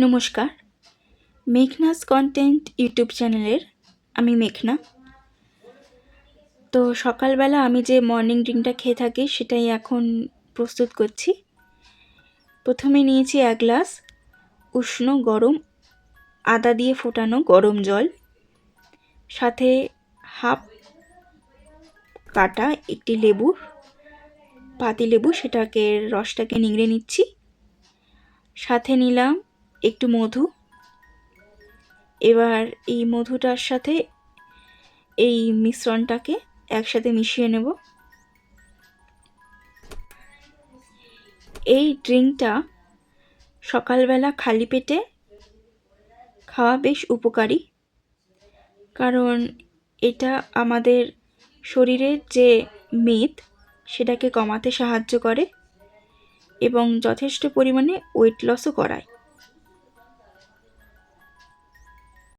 নমস্কার, Meghna's content YouTube চ্যানেলের আমি মেঘনা। তো সকালবেলা আমি যে মর্নিং ড্রিঙ্কটা খেয়ে থাকি সেটাই এখন প্রস্তুত করছি। প্রথমে নিয়েছি 1 গ্লাস উষ্ণ গরম আদা দিয়ে ফোটানো গরম জল, সাথে হাফ কাটা একটি পাতিলেবু, সেটাকে রসটাকে নিংড়ে নিচ্ছি। সাথে নিলাম একটু মধু। এবার এই মধুটার সাথে এই মিশ্রণটাকে একসাথে মিশিয়ে নেব। এই ড্রিঙ্কটা সকালবেলা খালি পেটে খাওয়া বেশ উপকারী, কারণ এটা আমাদের শরীরের যে মেদ সেটাকে কমাতে সাহায্য করে এবং যথেষ্ট পরিমাণে ওয়েট লসও করায়।